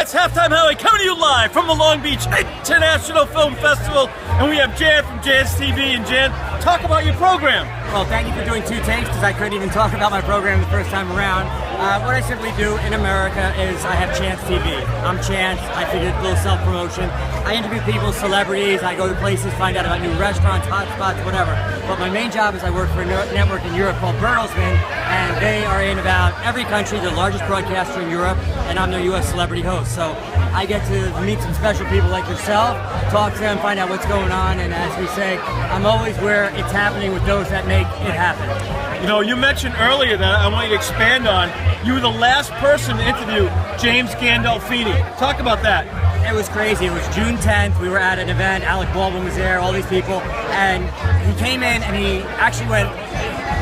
It's Halftime Howie coming to you live from the Long Beach International Film Festival, and we have Jan from Jan's TV. And Jan, talk about your program. Well, thank you for doing two takes because I couldn't even talk about my program the first time around. What I simply do in America is I have Chance TV. I'm Chance. I figured a little self-promotion. I interview people, celebrities. I go to places, find out about new restaurants, hotspots, whatever. But my main job is I work for a network in Europe called Bertelsmann, and they are in about every country, the largest broadcaster in Europe, and I'm their U.S. celebrity host. So I get to meet some special people like yourself, talk to them, find out what's going on, and as we say, I'm always where it's happening with those that make it happen. You know, you mentioned earlier that I want you to expand on. You were the last person to interview James Gandolfini. Talk about that. It was crazy. It was June 10th. We were at an event. Alec Baldwin was there, all these people. And he came in and he actually went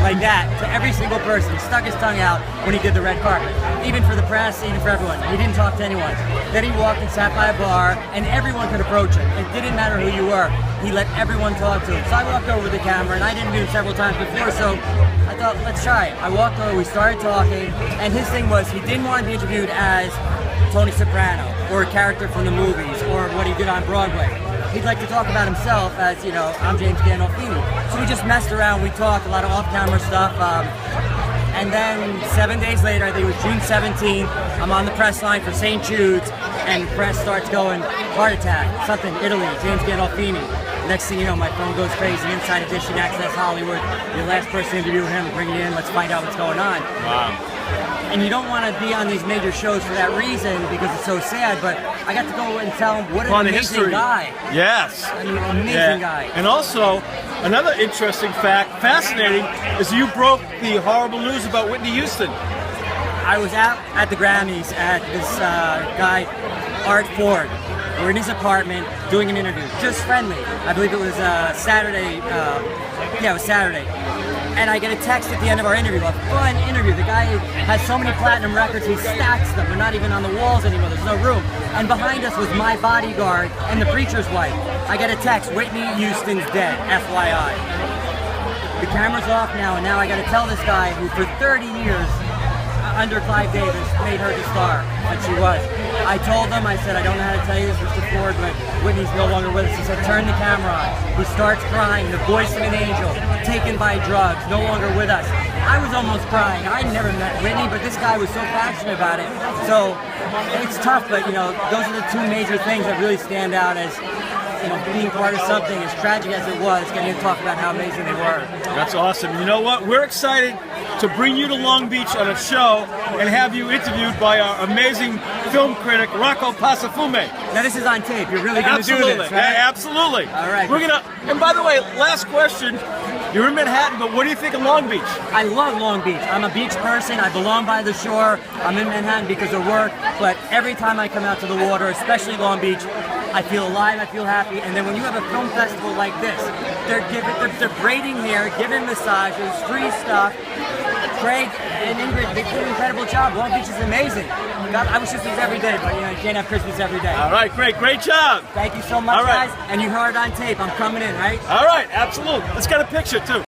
like that to every single person. He stuck his tongue out when he did the red carpet. Even for the press, even for everyone. He didn't talk to anyone. Then he walked and sat by a bar and everyone could approach him. It didn't matter who you were. He let everyone talk to him. So I walked over to the camera, and I didn't do it several times before, so I thought, let's try it. I walked over, we started talking, and his thing was he didn't want to be interviewed as Tony Soprano or a character from the movies or what he did on Broadway. He'd like to talk about himself as, you know, I'm James Gandolfini. So we just messed around, we talked, a lot of off-camera stuff. And then 7 days later, I think it was June 17th, I'm on the press line for St. Jude's, and the press starts going, heart attack, something, Italy, James Gandolfini. Next thing you know, my phone goes crazy, Inside Edition, Access Hollywood, your last person to interview him, bring it in, let's find out what's going on. Wow. And you don't want to be on these major shows for that reason because it's so sad, but I got to go and tell him what an amazing guy. Yes. An amazing guy. And also, another interesting fact, fascinating, is you broke the horrible news about Whitney Houston. I was out at the Grammys at this guy, Art Ford. We're in his apartment doing an interview, just friendly. I believe it was Saturday. Yeah, it was Saturday. And I get a text at the end of our interview, a fun interview. The guy has so many platinum records, he stacks them. They're not even on the walls anymore, there's no room. And behind us was my bodyguard and the preacher's wife. I get a text, Whitney Houston's dead, FYI. The camera's off now, and now I gotta tell this guy who for 30 years, under Clive Davis, made her the star that she was. I told him, I said, I don't know how to tell you this, Mr. Ford, but Whitney's no longer with us. He said, turn the camera on. He starts crying, the voice of an angel, taken by drugs, no longer with us. I was almost crying. I never met Whitney, but this guy was so passionate about it. So it's tough, but you know, those are the two major things that really stand out as, you know, being part of something as tragic as it was, getting to talk about how amazing they were. That's awesome. You know what? We're excited to bring you to Long Beach on a show and have you interviewed by our amazing film critic, Rocco Passafume. Now this is on tape. You're really going to do this, right? Yeah, absolutely. All right. We're gonna. And by the way, last question. You're in Manhattan, but what do you think of Long Beach? I love Long Beach. I'm a beach person. I belong by the shore. I'm in Manhattan because of work. But every time I come out to the water, especially Long Beach, I feel alive, I feel happy. And then when you have a film festival like this, they're braiding hair, giving massages, free stuff. Craig and Ingrid, they did an incredible job. Long Beach is amazing. God, I wish this was every day, but you know, you can't have Christmas every day. All right, great job. Thank you so much, guys. And you heard it on tape. I'm coming in, right? All right, absolutely. Let's get a picture, too.